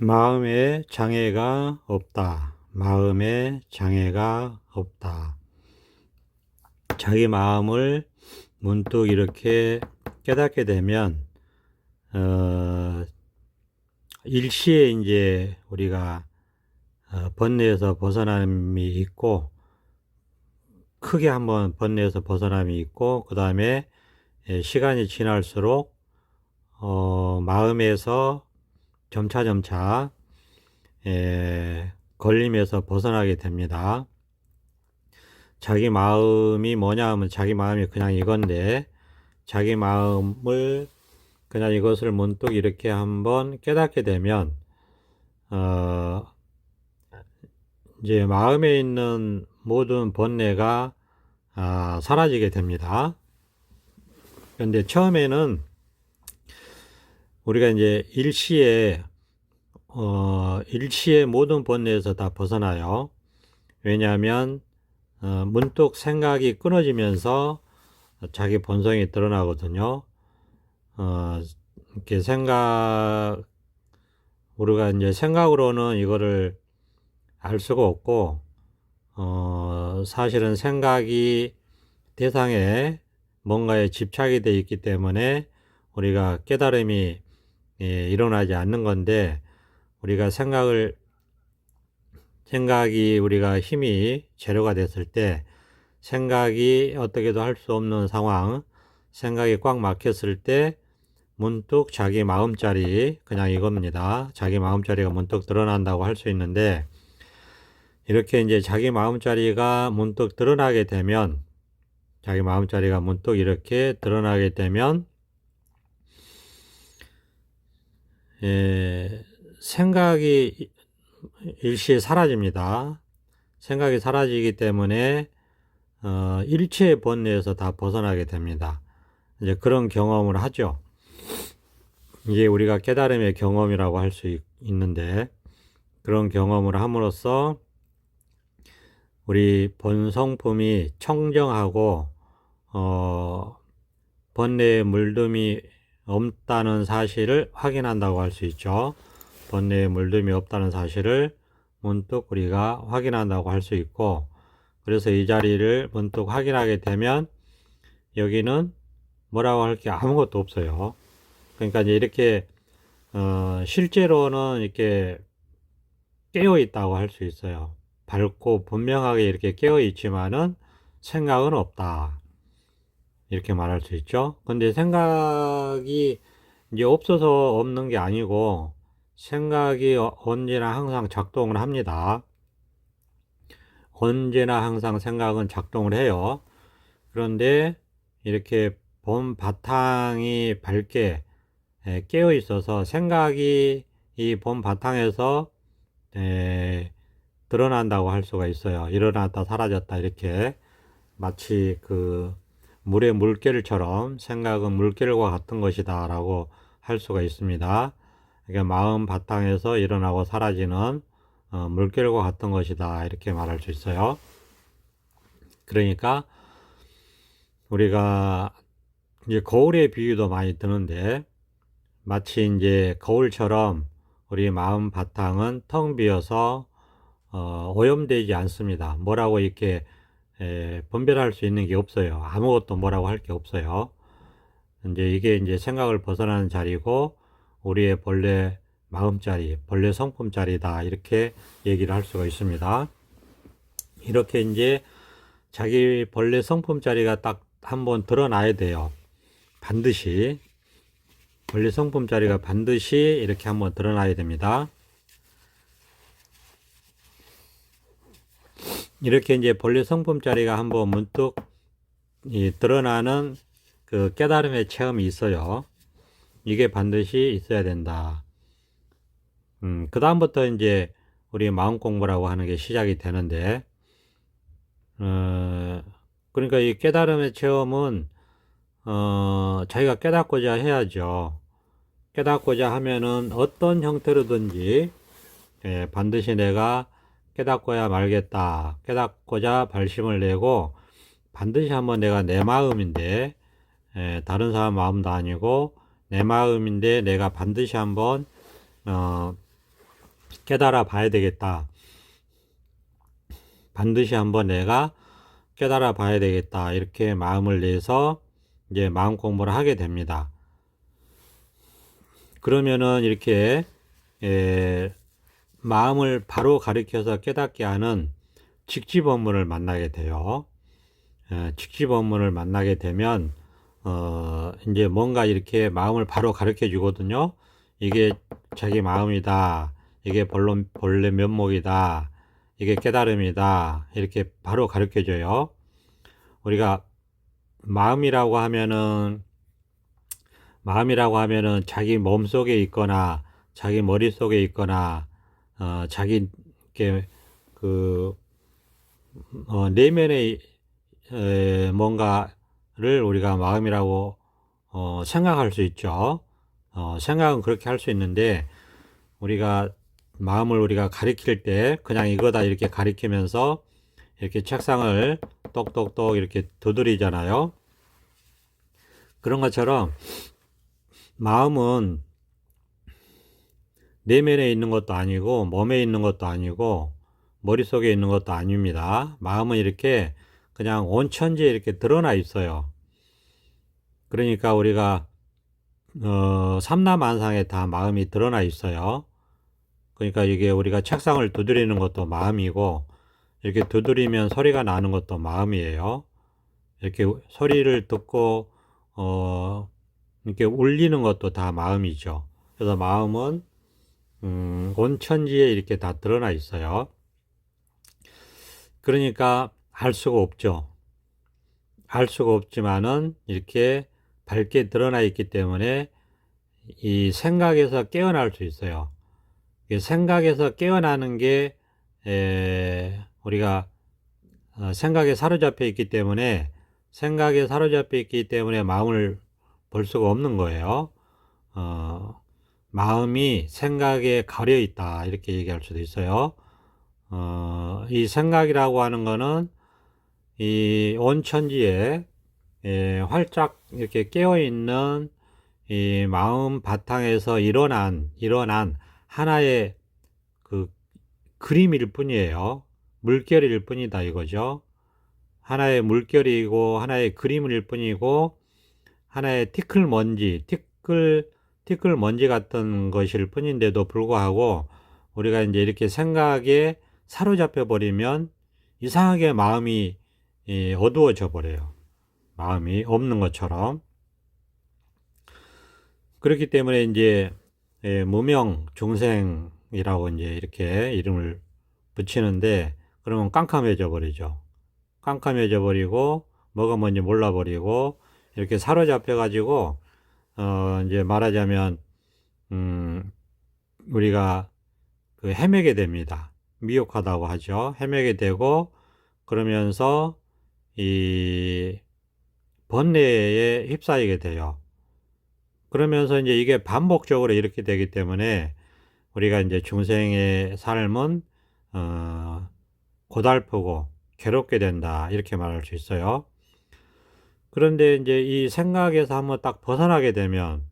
마음에 장애가 없다. 마음에 장애가 없다. 자기 마음을 문득 이렇게 깨닫게 되면, 일시에 이제 우리가 번뇌에서 벗어남이 있고, 크게 한번 번뇌에서 벗어남이 있고, 그 다음에 시간이 지날수록, 마음에서 점차 걸림에서 벗어나게 됩니다. 자기 마음이 뭐냐 하면 자기 마음이 그냥 이건데, 자기 마음을 그냥 이것을 문득 이렇게 한번 깨닫게 되면 이제 마음에 있는 모든 번뇌가 사라지게 됩니다. 그런데 처음에는 우리가 이제 일시에 모든 번뇌에서 다 벗어나요. 왜냐하면 문득 생각이 끊어지면서 자기 본성이 드러나거든요. 이렇게 우리가 이제 생각으로는 이거를 알 수가 없고, 사실은 생각이 대상에 뭔가에 집착이 되어 있기 때문에 우리가 깨달음이 일어나지 않는 건데, 우리가 생각이 우리가 힘이 재료가 됐을 때, 생각이 어떻게도 할 수 없는 상황, 생각이 꽉 막혔을 때 문득 자기 마음자리, 그냥 이겁니다. 자기 마음자리가 문득 드러난다고 할 수 있는데, 이렇게 이제 자기 마음자리가 문득 드러나게 되면, 생각이 일시에 사라집니다. 생각이 사라지기 때문에 일체의 번뇌에서 다 벗어나게 됩니다. 이제 그런 경험을 하죠. 이게 우리가 깨달음의 경험이라고 할 수 있는데, 그런 경험을 함으로써 우리 본성품이 청정하고 번뇌에 물듦이 없다는 사실을 확인한다고 할 수 있죠. 번뇌에 물듦이 없다는 사실을 문득 우리가 확인한다고 할 수 있고, 그래서 이 자리를 문득 확인하게 되면 여기는 뭐라고 할 게 아무것도 없어요. 그러니까 이제 이렇게 실제로는 이렇게 깨어 있다고 할 수 있어요. 밝고 분명하게 이렇게 깨어 있지만은 생각은 없다, 이렇게 말할 수 있죠. 근데 생각이 이제 없어서 없는 게 아니고, 생각이 언제나 항상 작동을 합니다. 언제나 항상 생각은 작동을 해요. 그런데 이렇게 본 바탕이 밝게 깨어 있어서 생각이 이 본 바탕에서 드러난다고 할 수가 있어요. 일어났다 사라졌다, 이렇게 마치 그 물의 물결처럼 생각은 물결과 같은 것이다 라고 할 수가 있습니다. 그러니까 마음 바탕에서 일어나고 사라지는 물결과 같은 것이다, 이렇게 말할 수 있어요. 그러니까 우리가 이제 거울의 비유도 많이 드는데, 마치 이제 거울처럼 우리 마음 바탕은 텅 비어서 오염되지 않습니다. 뭐라고 이렇게 분별할 수 있는 게 없어요. 아무것도 뭐라고 할 게 없어요. 이제 이게 이제 생각을 벗어나는 자리고, 우리의 본래 마음자리, 본래 성품자리다, 이렇게 얘기를 할 수가 있습니다. 이렇게 이제 자기 본래 성품자리가 딱 한번 드러나야 돼요. 반드시 본래 성품자리가 반드시 이렇게 한번 드러나야 됩니다. 이렇게 이제 본래 성품자리가 한번 문득 드러나는 그 깨달음의 체험이 있어요. 이게 반드시 있어야 된다. 그 다음부터 이제 우리 마음 공부라고 하는 게 시작이 되는데, 그러니까 이 깨달음의 체험은 자기가 깨닫고자 해야죠. 깨닫고자 하면은 어떤 형태로든지 반드시 내가 깨닫고야 말겠다, 깨닫고자 발심을 내고, 반드시 한번 내가 내 마음인데, 다른 사람 마음도 아니고 내 마음인데 내가 반드시 한번 깨달아 봐야 되겠다. 반드시 한번 내가 깨달아 봐야 되겠다. 이렇게 마음을 내서 이제 마음 공부를 하게 됩니다. 그러면은 이렇게 마음을 바로 가리켜서 깨닫게 하는 직지법문을 만나게 돼요. 직지법문을 만나게 되면 이제 뭔가 이렇게 마음을 바로 가르쳐 주거든요. 이게 자기 마음이다. 이게 본래 면목이다. 이게 깨달음이다. 이렇게 바로 가르쳐 줘요. 우리가 마음이라고 하면은 자기 몸 속에 있거나 자기 머릿 속에 있거나 자기 이렇게 그 내면의 뭔가를 우리가 마음이라고 생각할 수 있죠. 생각은 그렇게 할 수 있는데 우리가 마음을 우리가 가리킬 때 그냥 이거다 이렇게 가리키면서 이렇게 책상을 똑똑똑 이렇게 두드리잖아요. 그런 것처럼 마음은 내면에 있는 것도 아니고 몸에 있는 것도 아니고 머릿속에 있는 것도 아닙니다. 마음은 이렇게 그냥 온 천지에 이렇게 드러나 있어요. 그러니까 우리가 삼라만상에 다 마음이 드러나 있어요. 그러니까 이게 우리가 책상을 두드리는 것도 마음이고 이렇게 두드리면 소리가 나는 것도 마음이에요. 이렇게 소리를 듣고 이렇게 울리는 것도 다 마음이죠. 그래서 마음은 온 천지에 이렇게 다 드러나 있어요. 그러니까 알 수가 없죠. 알 수가 없지만은 이렇게 밝게 드러나 있기 때문에 이 생각에서 깨어날 수 있어요. 생각에서 깨어나는 게 우리가 생각에 사로잡혀 있기 때문에 마음을 볼 수가 없는 거예요. 마음이 생각에 가려 있다 이렇게 얘기할 수도 있어요. 이 생각이라고 하는 거는 이 온 천지에 활짝 이렇게 깨어 있는 이 마음 바탕에서 일어난 하나의 그 그림일 뿐이에요. 물결일 뿐이다 이거죠. 하나의 물결이고 하나의 그림일 뿐이고 하나의 티끌 먼지 같은 것일 뿐인데도 불구하고 우리가 이제 이렇게 생각에 사로잡혀 버리면 이상하게 마음이 어두워져 버려요. 마음이 없는 것처럼. 그렇기 때문에 이제 무명 중생이라고 이제 이렇게 이름을 붙이는데 그러면 깜깜해져 버리죠. 깜깜해져 버리고 뭐가 뭔지 몰라 버리고 이렇게 사로잡혀 가지고 이제 말하자면 우리가 그 헤매게 됩니다. 미혹하다고 하죠. 헤매게 되고 그러면서 이 번뇌에 휩싸이게 돼요. 그러면서 이제 이게 반복적으로 이렇게 되기 때문에 우리가 이제 중생의 삶은 고달프고 괴롭게 된다 이렇게 말할 수 있어요. 그런데 이제 이 생각에서 한번 딱 벗어나게 되면,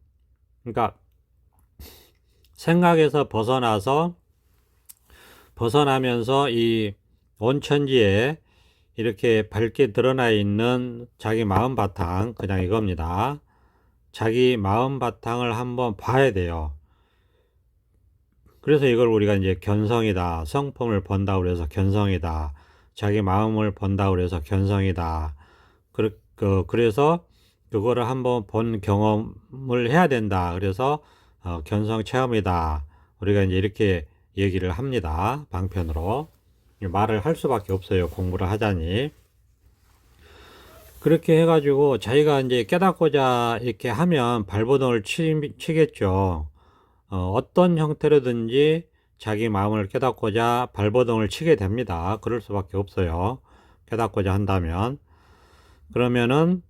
그러니까 생각에서 벗어나면서 이 온천지에 이렇게 밝게 드러나 있는 자기 마음 바탕, 그냥 이겁니다. 자기 마음 바탕을 한번 봐야 돼요. 그래서 이걸 우리가 이제 견성이다. 성품을 본다고 그래서 견성이다. 자기 마음을 본다고 그래서 견성이다. 그래서 그거를 한번 본 경험을 해야 된다. 그래서 견성 체험이다. 우리가 이제 이렇게 얘기를 합니다. 방편으로. 말을 할 수밖에 없어요. 공부를 하자니. 그렇게 해가지고 자기가 이제 깨닫고자 이렇게 하면 발버둥을 치겠죠. 어떤 형태로든지 자기 마음을 깨닫고자 발버둥을 치게 됩니다. 그럴 수밖에 없어요. 깨닫고자 한다면. 그러면은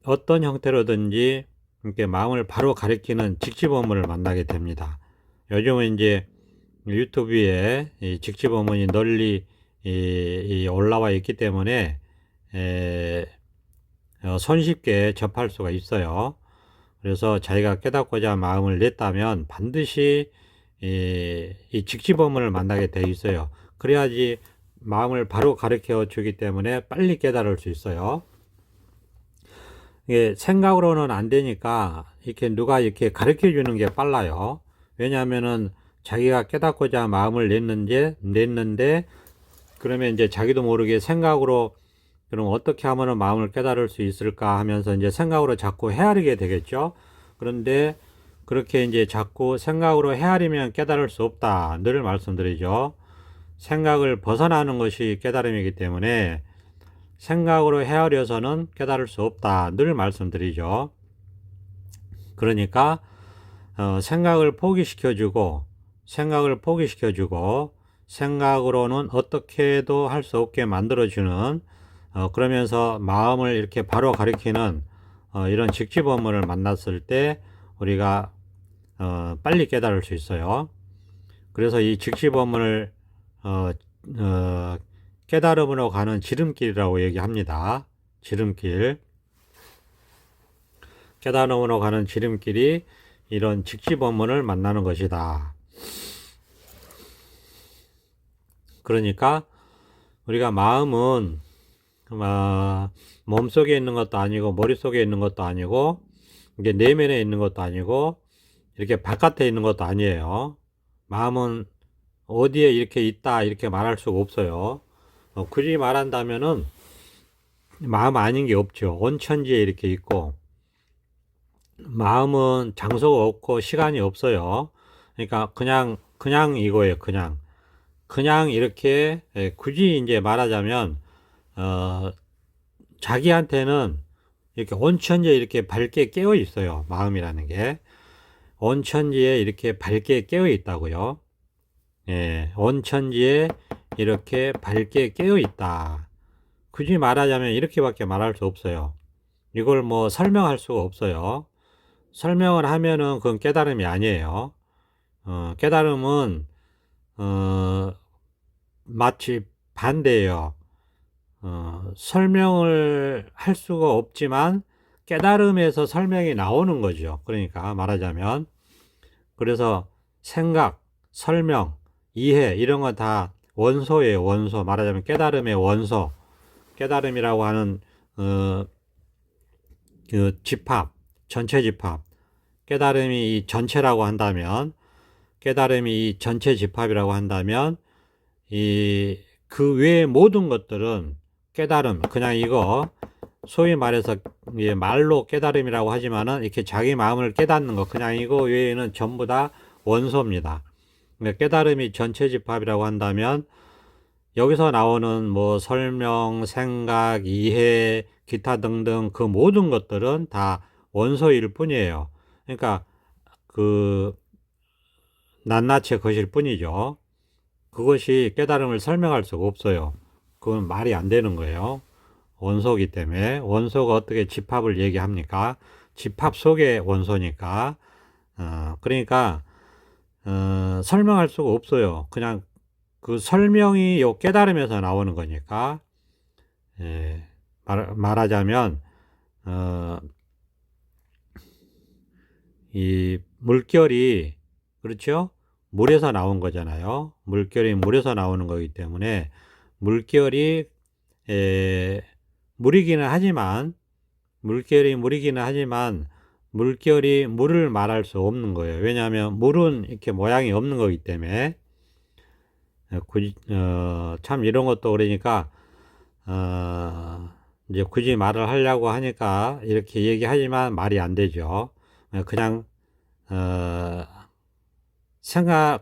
어떤 형태로든지 이렇게 마음을 바로 가리키는 직지법문을 만나게 됩니다. 요즘은 이제 유튜브에 이 직지법문이 널리 올라와 있기 때문에 손쉽게 접할 수가 있어요. 그래서 자기가 깨닫고자 마음을 냈다면 반드시 이 직지법문을 만나게 돼 있어요. 그래야지 마음을 바로 가르쳐 주기 때문에 빨리 깨달을 수 있어요. 이게 생각으로는 안 되니까 이렇게 누가 이렇게 가르쳐 주는 게 빨라요. 왜냐하면은 자기가 깨닫고자 마음을 냈는데 그러면 이제 자기도 모르게 생각으로 그럼 어떻게 하면 마음을 깨달을 수 있을까 하면서 이제 생각으로 자꾸 헤아리게 되겠죠. 그런데 그렇게 이제 자꾸 생각으로 헤아리면 깨달을 수 없다. 늘 말씀드리죠. 생각을 벗어나는 것이 깨달음이기 때문에 생각으로 헤아려서는 깨달을 수 없다. 늘 말씀드리죠. 그러니까 생각을 포기시켜주고 생각으로는 어떻게도 할 수 없게 만들어주는 그러면서 마음을 이렇게 바로 가리키는 이런 직지법문을 만났을 때 우리가 빨리 깨달을 수 있어요. 그래서 이 직지법문을 깨달음으로 가는 지름길이라고 얘기합니다. 지름길. 깨달음으로 가는 지름길이 이런 직지법문을 만나는 것이다. 그러니까 우리가 마음은 몸속에 있는 것도 아니고 머릿속에 있는 것도 아니고 이게 내면에 있는 것도 아니고 이렇게 바깥에 있는 것도 아니에요. 마음은 어디에 이렇게 있다 이렇게 말할 수가 없어요. 굳이 말한다면은 마음 아닌 게 없죠. 온천지에 이렇게 있고 마음은 장소가 없고 시간이 없어요. 그러니까 그냥 이거예요. 그냥 이렇게 굳이 이제 말하자면 자기한테는 이렇게 온천지에 이렇게 밝게 깨어 있어요. 마음이라는 게 온천지에 이렇게 밝게 깨어 있다고요. 예, 온천지에 이렇게 밝게 깨어 있다. 굳이 말하자면 이렇게밖에 말할 수 없어요. 이걸 뭐 설명할 수가 없어요. 설명을 하면은 그건 깨달음이 아니에요. 깨달음은 마치 반대예요. 설명을 할 수가 없지만 깨달음에서 설명이 나오는 거죠. 그러니까 말하자면 그래서 생각, 설명, 이해 이런 거 다 원소예요. 원소. 말하자면 깨달음의 원소. 깨달음이라고 하는 그 집합, 전체 집합. 깨달음이 이 전체라고 한다면 깨달음이 이 전체 집합이라고 한다면 그 외의 모든 것들은 깨달음, 그냥 이거 소위 말해서 말로 깨달음이라고 하지만은 이렇게 자기 마음을 깨닫는 거 그냥 이거 외에는 전부 다 원소입니다. 깨달음이 전체 집합이라고 한다면 여기서 나오는 뭐 설명, 생각, 이해, 기타 등등 그 모든 것들은 다 원소일 뿐이에요. 그러니까 그 낱낱의 것일 뿐이죠. 그것이 깨달음을 설명할 수가 없어요. 그건 말이 안 되는 거예요. 원소기 때문에. 원소가 어떻게 집합을 얘기합니까? 집합 속의 원소니까. 그러니까 설명할 수가 없어요. 그냥 그 설명이 요 깨달음에서 나오는 거니까. 예, 말하자면 이 물결이 그렇죠? 물에서 나온 거잖아요. 물결이 물에서 나오는 거기 때문에 물결이 물이기는 하지만 물결이 물을 말할 수 없는 거예요. 왜냐하면 물은 이렇게 모양이 없는 거기 때문에 참 이런 것도 그러니까 이제 굳이 말을 하려고 하니까 이렇게 얘기하지만 말이 안 되죠. 그냥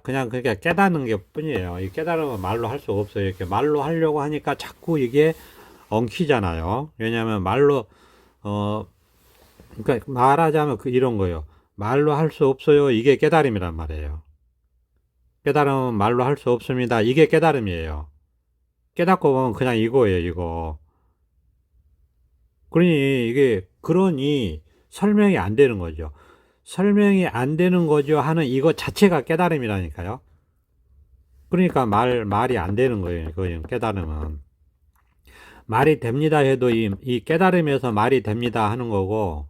그냥 그렇게 깨닫는 게 뿐이에요. 이 깨달음은 말로 할 수가 없어요. 이렇게 말로 하려고 하니까 자꾸 이게 엉키잖아요. 왜냐하면 말로 그러니까 말하자면 이런 거예요. 말로 할 수 없어요. 이게 깨달음이란 말이에요. 깨달음은 말로 할 수 없습니다. 이게 깨달음이에요. 깨닫고 보면 그냥 이거예요. 이거. 그러니 설명이 안 되는 거죠. 설명이 안 되는 거죠 하는 이거 자체가 깨달음이라니까요. 그러니까 말이 안 되는 거예요. 그거는 깨달음은. 말이 됩니다 해도 이 깨달음에서 말이 됩니다 하는 거고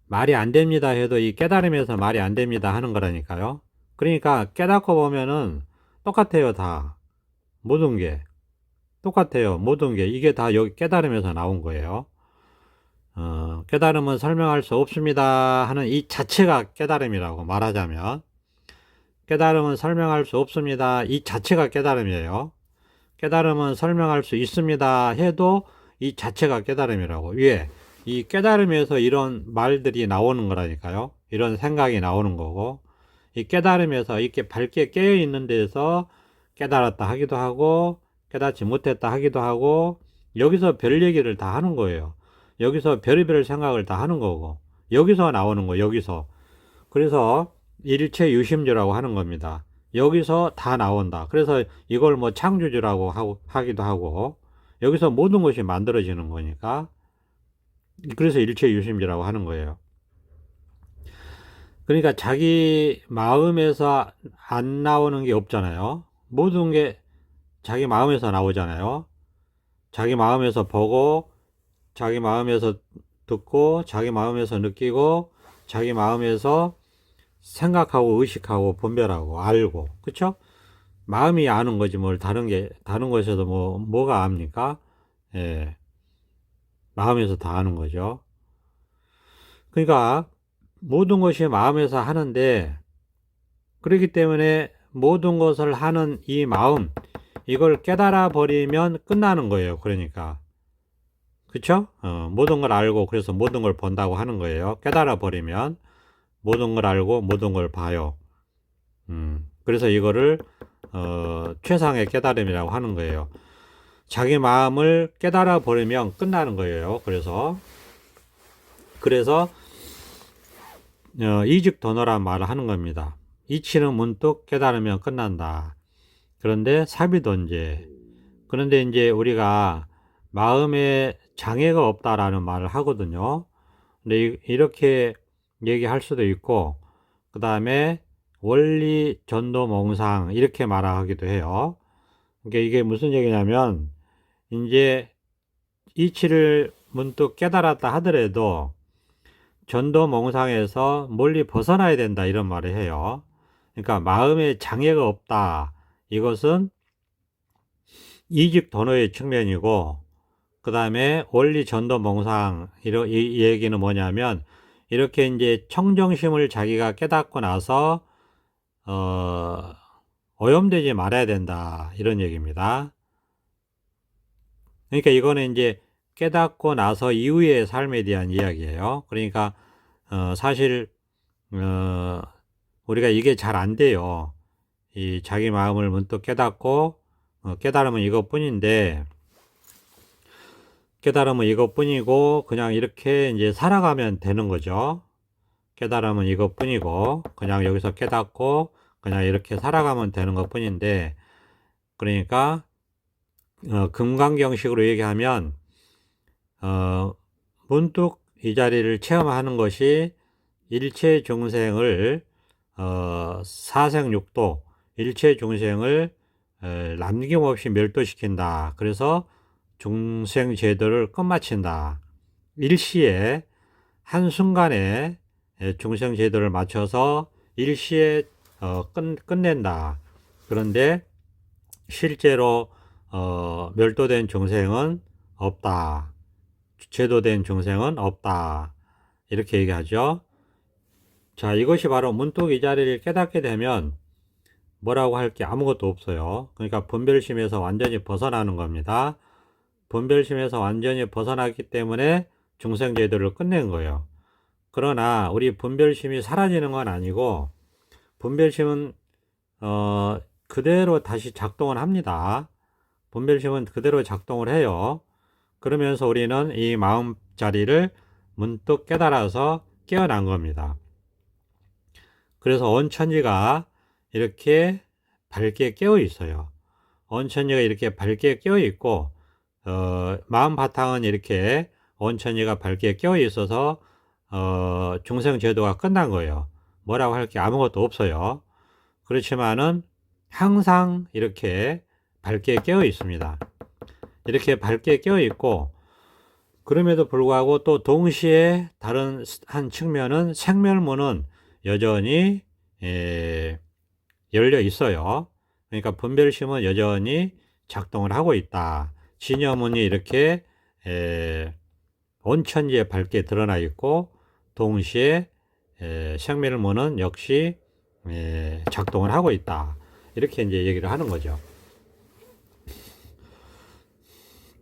말이 안 됩니다 해도 이 깨달음에서 말이 안 됩니다 하는 거라니까요. 그러니까 깨닫고 보면은 똑같아요. 다 모든 게 똑같아요. 모든 게 이게 다 여기 깨달음에서 나온 거예요. 깨달음은 설명할 수 없습니다 하는 이 자체가 깨달음이라고 말하자면, 깨달음은 설명할 수 없습니다 이 자체가 깨달음이에요. 깨달음은 설명할 수 있습니다 해도 이 자체가 깨달음이라고. 왜? 이 깨달음에서 이런 말들이 나오는 거라니까요. 이런 생각이 나오는 거고, 이 깨달음에서 이렇게 밝게 깨어 있는 데서 깨달았다 하기도 하고 깨닫지 못했다 하기도 하고, 여기서 별 얘기를 다 하는 거예요. 여기서 별의별 생각을 다 하는 거고, 여기서 나오는 거, 여기서. 그래서 일체 유심주라고 하는 겁니다. 여기서 다 나온다. 그래서 이걸 뭐 창조주라고 하기도 하고, 여기서 모든 것이 만들어지는 거니까, 그래서 일체 유심주라고 하는 거예요. 그러니까 자기 마음에서 안 나오는 게 없잖아요. 모든 게 자기 마음에서 나오잖아요. 자기 마음에서 보고, 자기 마음에서 듣고, 자기 마음에서 느끼고, 자기 마음에서 생각하고 의식하고 분별하고 알고, 그쵸? 마음이 아는 거지 뭘 다른 것에서 뭐가 압니까? 예, 마음에서 다 아는 거죠. 그러니까 모든 것이 마음에서 하는데, 그렇기 때문에 모든 것을 하는 이 마음, 이걸 깨달아 버리면 끝나는 거예요. 그러니까 그쵸? 모든 걸 알고 그래서 모든 걸 본다고 하는 거예요. 깨달아 버리면 모든 걸 알고 모든 걸 봐요. 그래서 이거를 최상의 깨달음이라고 하는 거예요. 자기 마음을 깨달아 버리면 끝나는 거예요. 그래서 이직도노란 말을 하는 겁니다. 이치는 문득 깨달으면 끝난다. 그런데 사비돈제. 그런데 이제 우리가 마음에 장애가 없다라는 말을 하거든요. 근데 이렇게 얘기할 수도 있고, 그 다음에 원리 전도 몽상 이렇게 말하기도 해요. 그러니까 이게 무슨 얘기냐면, 이제 이치를 문득 깨달았다 하더라도 전도 몽상에서 멀리 벗어나야 된다 이런 말을 해요. 그러니까 마음에 장애가 없다. 이것은 이직 도노의 측면이고, 그 다음에 원리 전도 몽상 이 얘기는 뭐냐면, 이렇게 이제 청정심을 자기가 깨닫고 나서 오염되지 말아야 된다 이런 얘기입니다. 그러니까 이거는 이제 깨닫고 나서 이후의 삶에 대한 이야기예요. 그러니까 사실 우리가 이게 잘 안 돼요. 이 자기 마음을 문득 깨닫고 깨달으면 이것뿐인데, 깨달으면 이것뿐이고 그냥 이렇게 이제 살아가면 되는 거죠. 깨달으면 이것뿐이고 그냥 여기서 깨닫고 그냥 이렇게 살아가면 되는 것뿐인데, 그러니까 금강경식으로 얘기하면 문득 이 자리를 체험하는 것이 일체 중생을 사생육도 일체 중생을 남김없이 멸도시킨다. 그래서 중생 제도를 끝마친다. 일시에 한순간에 중생 제도를 맞춰서 일시에 끝낸다. 그런데 실제로 멸도된 중생은 없다. 제도된 중생은 없다. 이렇게 얘기하죠. 자, 이것이 바로 문득 이 자리를 깨닫게 되면 뭐라고 할 게 아무것도 없어요. 그러니까 분별심에서 완전히 벗어나는 겁니다. 분별심에서 완전히 벗어나기 때문에 중생제도를 끝낸 거예요. 그러나 우리 분별심이 사라지는 건 아니고, 분별심은 그대로 다시 작동을 합니다. 분별심은 그대로 작동을 해요. 그러면서 우리는 이 마음 자리를 문득 깨달아서 깨어난 겁니다. 그래서 온천지가 이렇게 밝게 깨어 있어요. 온천지가 이렇게 밝게 깨어 있고, 마음 바탕은 이렇게 온천지가 밝게 깨어 있어서 중생 제도가 끝난 거예요. 뭐라고 할 게 아무것도 없어요. 그렇지만은 항상 이렇게 밝게 깨어 있습니다. 이렇게 밝게 깨어 있고, 그럼에도 불구하고 또 동시에 다른 한 측면은 생멸문은 여전히 열려 있어요. 그러니까 분별심은 여전히 작동을 하고 있다. 진여문이 이렇게 온천지에 밝게 드러나 있고 동시에 생멸문은 역시 작동을 하고 있다. 이렇게 이제 얘기를 하는 거죠.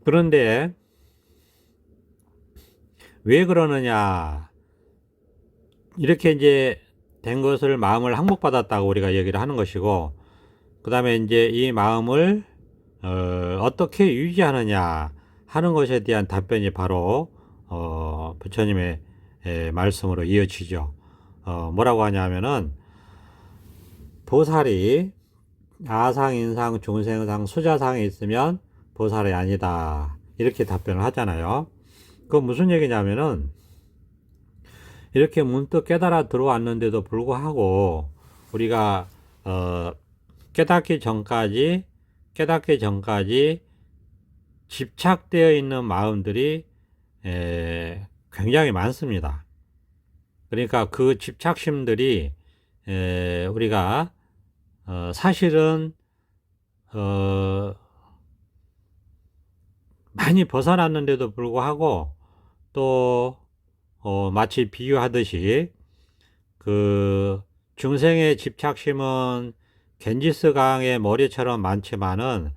그런데 왜 그러느냐? 이렇게 이제 된 것을 마음을 항복받았다고 우리가 얘기를 하는 것이고, 그 다음에 이제 이 마음을 어떻게 유지하느냐 하는 것에 대한 답변이 바로 부처님의 말씀으로 이어지죠. 뭐라고 하냐면은 보살이 아상, 인상, 중생상, 수자상에 있으면 보살이 아니다. 이렇게 답변을 하잖아요. 그건 무슨 얘기냐면은 이렇게 문득 깨달아 들어왔는데도 불구하고 우리가 깨닫기 전까지 집착되어 있는 마음들이 굉장히 많습니다. 그러니까 그 집착심들이 우리가 사실은 많이 벗어났는데도 불구하고 또 마치 비유하듯이 그 중생의 집착심은 겐지스 강의 모래처럼 많지만은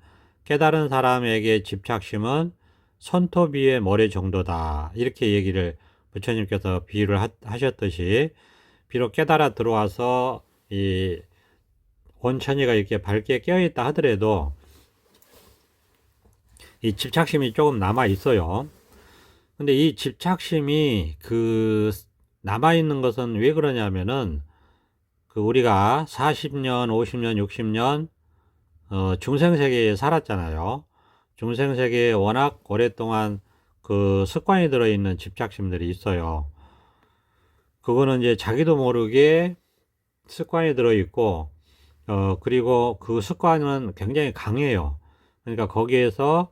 깨달은 사람에게 집착심은 손톱 위의 모래 정도다. 이렇게 얘기를 부처님께서 비유를 하셨듯이 비록 깨달아 들어와서 이 온천이가 이렇게 밝게 깨어있다 하더라도 이 집착심이 조금 남아 있어요. 근데 이 집착심이 남아있는 것은 왜 그러냐면은 우리가 40년, 50년, 60년 중생세계에 살았잖아요. 중생세계에 워낙 오랫동안 그 습관이 들어있는 집착심들이 있어요. 그거는 이제 자기도 모르게 습관이 들어있고 그리고 그 습관은 굉장히 강해요. 그러니까 거기에서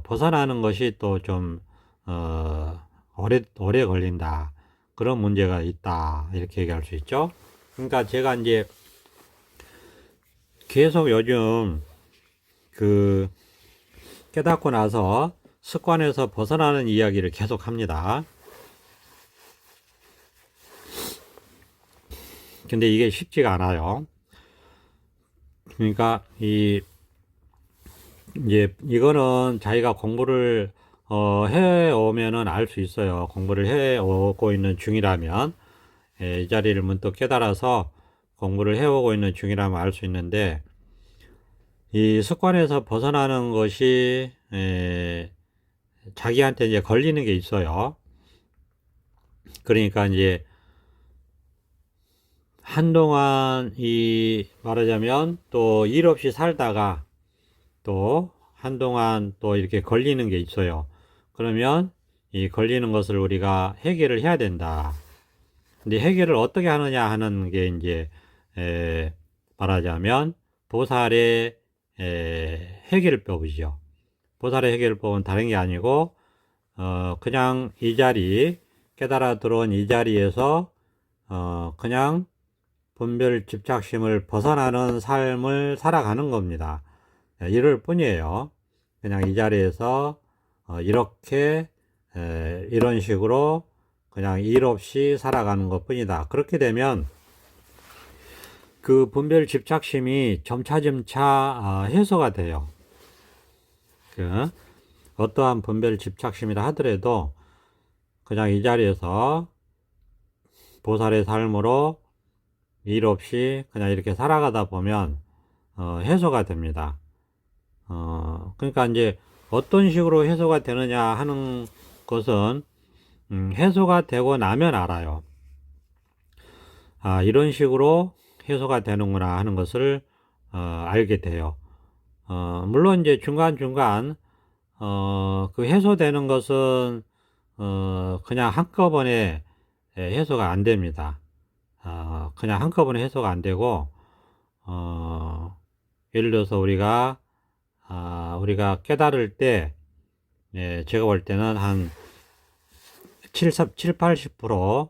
벗어나는 것이 또 좀 오래 걸린다. 그런 문제가 있다. 이렇게 얘기할 수 있죠. 그러니까 제가 이제 계속 요즘 깨닫고 나서 습관에서 벗어나는 이야기를 계속 합니다. 근데 이게 쉽지가 않아요. 그러니까 이제 이거는 자기가 공부를 해오면은 알 수 있어요. 공부를 해오고 있는 중이라면 이 자리를 문득 깨달아서 공부를 해오고 있는 중이라면 알 수 있는데 이 습관에서 벗어나는 것이 자기한테 이제 걸리는 게 있어요. 그러니까 이제 한동안 말하자면 또 일 없이 살다가 또 한동안 또 이렇게 걸리는 게 있어요. 그러면 이 걸리는 것을 우리가 해결을 해야 된다. 근데 해결을 어떻게 하느냐 하는 게 이제 말하자면 보살의 해결법이죠. 보살의 해결법은 다른 게 아니고 그냥 이 자리 깨달아 들어온 이 자리에서 그냥 분별 집착심을 벗어나는 삶을 살아가는 겁니다. 이럴 뿐이에요. 그냥 이 자리에서 이렇게 이런 식으로 그냥 일 없이 살아가는 것 뿐이다. 그렇게 되면 그 분별 집착심이 점차 해소가 돼요. 어떠한 분별 집착심이라 하더라도 그냥 이 자리에서 보살의 삶으로 일 없이 그냥 이렇게 살아가다 보면 해소가 됩니다. 그러니까 이제 어떤 식으로 해소가 되느냐 하는 것은 해소가 되고 나면 알아요. 이런 식으로 해소가 되는구나 하는 것을 알게 돼요. 물론 이제 중간중간 그 해소되는 것은 그냥 한꺼번에 해소가 안 됩니다. 그냥 한꺼번에 해소가 안 되고 예를 들어서 우리가 깨달을 때 제가 볼 때는 한 70, 80%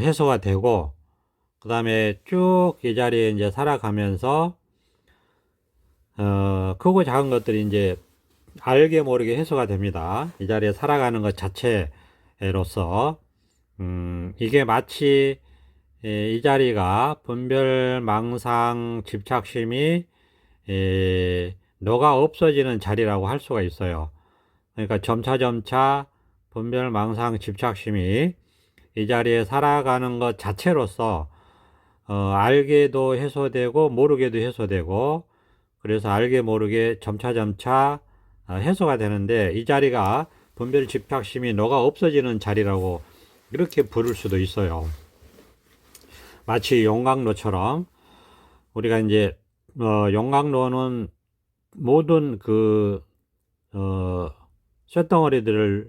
해소가 되고 그 다음에 쭉 이 자리에 이제 살아가면서, 크고 작은 것들이 이제 알게 모르게 해소가 됩니다. 이 자리에 살아가는 것 자체로서, 이게 마치 이 자리가 분별, 망상, 집착심이 너가 없어지는 자리라고 할 수가 있어요. 그러니까 점차 분별, 망상, 집착심이 이 자리에 살아가는 것 자체로서 알게도 해소되고 모르게도 해소되고, 그래서 알게 모르게 점차 해소가 되는데, 이 자리가 분별, 집착심이 너가 없어지는 자리라고 이렇게 부를 수도 있어요. 마치 용광로처럼 우리가 이제 용광로는 모든 그 쇳덩어리들을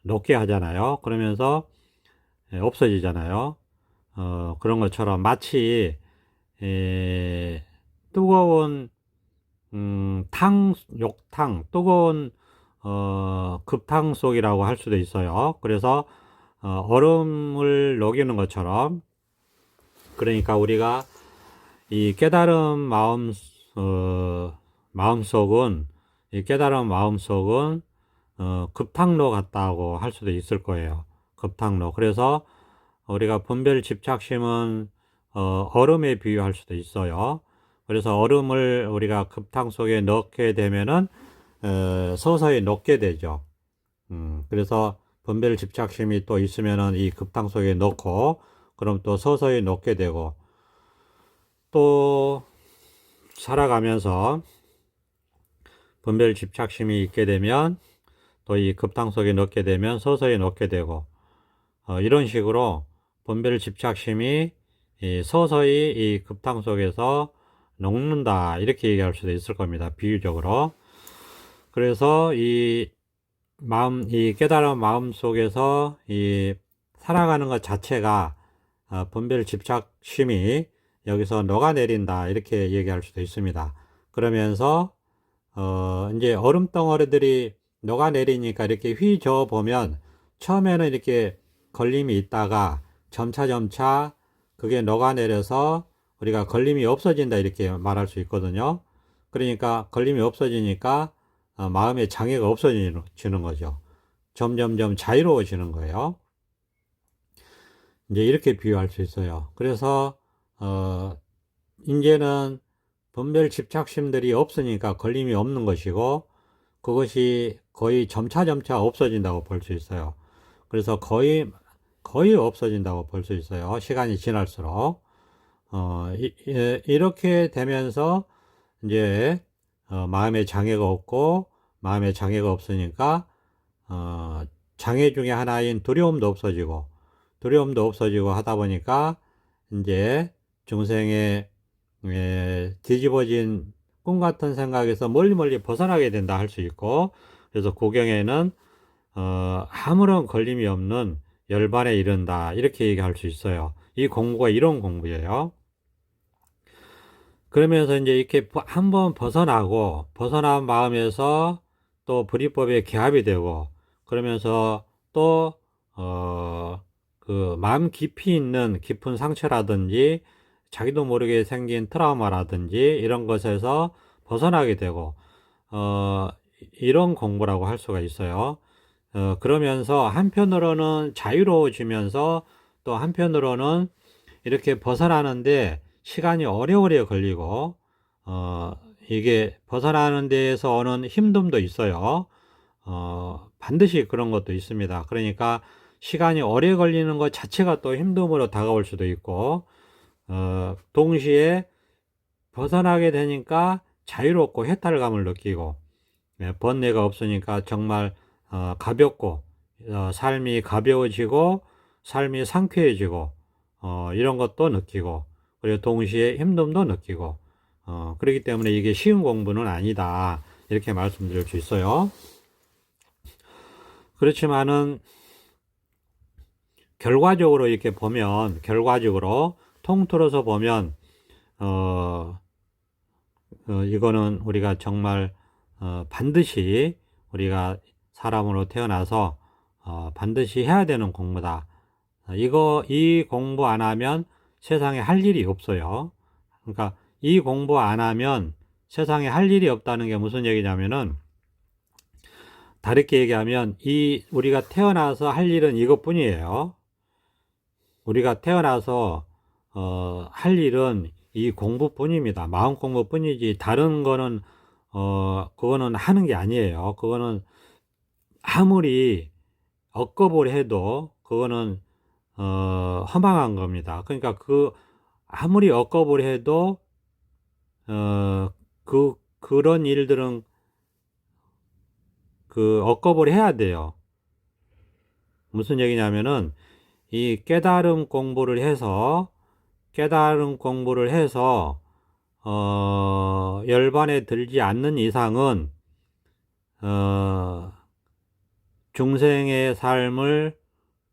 녹게 하잖아요. 그러면서 없어지잖아요. 그런 것처럼 마치 뜨거운 욕탕, 뜨거운 급탕 속이라고 할 수도 있어요. 그래서 얼음을 녹이는 것처럼, 그러니까 우리가 이 깨달음 마음속은, 이 깨달음 마음속은 급탕로 같다고 할 수도 있을 거예요. 급탕로. 그래서 우리가 분별, 집착심은 얼음에 비유할 수도 있어요. 그래서 얼음을 우리가 급탕 속에 넣게 되면은 서서히 녹게 되죠. 그래서 분별, 집착심이 또 있으면은 이 급탕 속에 넣고, 그럼 또 서서히 녹게 되고, 또 살아가면서 분별, 집착심이 있게 되면 또 이 급탕 속에 넣게 되면 서서히 녹게 되고, 이런 식으로 분별, 집착심이 서서히 이 급탕 속에서 녹는다, 이렇게 얘기할 수도 있을 겁니다. 비유적으로. 그래서 이 깨달은 마음 속에서 이 살아가는 것 자체가 분별, 집착심이 여기서 녹아내린다, 이렇게 얘기할 수도 있습니다. 그러면서 이제 얼음 덩어리들이 녹아내리니까 이렇게 휘저어 보면 처음에는 이렇게 걸림이 있다가 점차 그게 녹아내려서 우리가 걸림이 없어진다, 이렇게 말할 수 있거든요. 그러니까 걸림이 없어지니까 마음의 장애가 없어지는 거죠. 점점 자유로워지는 거예요. 이제 이렇게 비유할 수 있어요. 그래서 이제는 분별, 집착심들이 없으니까 걸림이 없는 것이고, 그것이 거의 점차 없어진다고 볼 수 있어요. 그래서 거의 없어진다고 볼 수 있어요. 시간이 지날수록. 이렇게 되면서 이제 마음의 장애가 없고, 마음의 장애가 없으니까 장애 중에 하나인 두려움도 없어지고 하다 보니까 이제 중생의 뒤집어진 꿈 같은 생각에서 멀리 벗어나게 된다 할 수 있고, 그래서 고경에는 아무런 걸림이 없는 열반에 이른다, 이렇게 얘기할 수 있어요. 이 공부가 이런 공부예요. 그러면서 이제 이렇게 한번 벗어난 마음에서 또 불이법에 개합이 되고, 그러면서 또 그 마음 깊이 있는 깊은 상처라든지 자기도 모르게 생긴 트라우마라든지 이런 것에서 벗어나게 되고, 이런 공부라고 할 수가 있어요. 그러면서 한편으로는 자유로워지면서, 또 한편으로는 이렇게 벗어나는데 시간이 오래 걸리고, 이게 벗어나는 데에서 오는 힘듦도 있어요. 반드시 그런 것도 있습니다. 그러니까 시간이 오래 걸리는 것 자체가 또 힘듦으로 다가올 수도 있고, 동시에 벗어나게 되니까 자유롭고 해탈감을 느끼고, 번뇌가 없으니까 정말 가볍고, 삶이 가벼워지고 삶이 상쾌해지고, 이런 것도 느끼고, 그리고 동시에 힘듦도 느끼고, 그렇기 때문에 이게 쉬운 공부는 아니다, 이렇게 말씀드릴 수 있어요. 그렇지만은 결과적으로 이렇게 보면, 통틀어서 보면 이거는 우리가 정말 반드시 우리가 사람으로 태어나서 반드시 해야 되는 공부다. 이 공부 안 하면 세상에 할 일이 없어요. 그러니까 이 공부 안 하면 세상에 할 일이 없다는 게 무슨 얘기냐면은, 다르게 얘기하면 우리가 태어나서 할 일은 이것뿐이에요. 우리가 태어나서 할 일은 이 공부뿐입니다. 마음 공부뿐이지 다른 거는 그거는 하는 게 아니에요. 그거는 아무리 억겁을 해도 그거는 허망한 겁니다. 그러니까 아무리 억겁을 해도 그런 일들은 억겁을 해야 돼요. 무슨 얘기냐면은, 이 깨달음 공부를 해서 열반에 들지 않는 이상은 중생의 삶을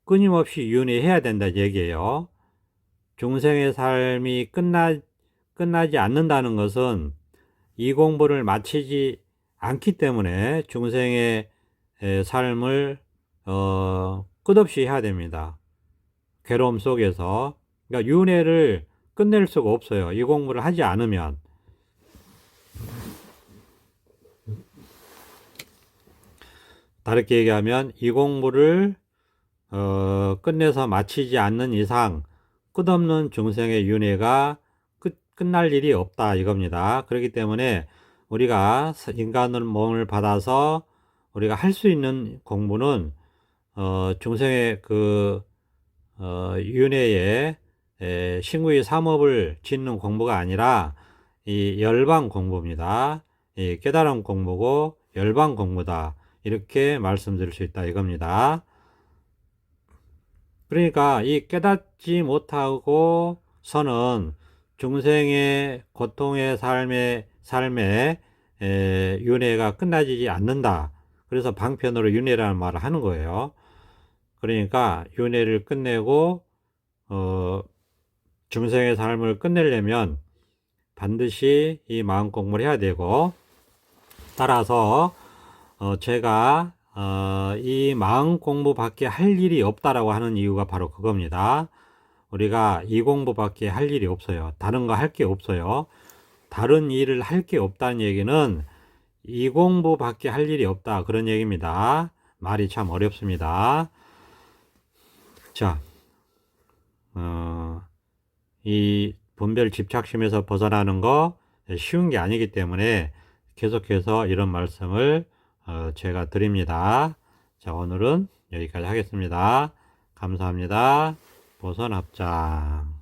끊임없이 윤회해야 된다 얘기예요. 중생의 삶이 끝나지 않는다는 것은 이 공부를 마치지 않기 때문에 중생의 삶을 끝없이 해야 됩니다. 괴로움 속에서. 그러니까 윤회를 끝낼 수가 없어요. 이 공부를 하지 않으면. 다르게 얘기하면 이 공부를 끝내서 마치지 않는 이상 끝없는 중생의 윤회가 끝날 일이 없다 이겁니다. 그렇기 때문에 우리가 인간의 몸을 받아서 우리가 할 수 있는 공부는 중생의 윤회에 신구의 삼업을 짓는 공부가 아니라 이 열반 공부입니다. 이 깨달음 공부고 열반 공부다. 이렇게 말씀드릴 수 있다 이겁니다. 그러니까 이 깨닫지 못하고서는 중생의 고통의 삶의 윤회가 끝나지 않는다. 그래서 방편으로 윤회라는 말을 하는 거예요. 그러니까 윤회를 끝내고 중생의 삶을 끝내려면 반드시 이 마음 공부를 해야 되고, 따라서 제가 이 마음 공부밖에 할 일이 없다라고 하는 이유가 바로 그겁니다. 우리가 이 공부밖에 할 일이 없어요. 다른 거 할 게 없어요. 다른 일을 할 게 없다는 얘기는 이 공부밖에 할 일이 없다 그런 얘기입니다. 말이 참 어렵습니다. 자, 이 분별 집착심에서 벗어나는 거 쉬운 게 아니기 때문에 계속해서 이런 말씀을 제가 드립니다. 자, 오늘은 여기까지 하겠습니다. 감사합니다. 보선합장.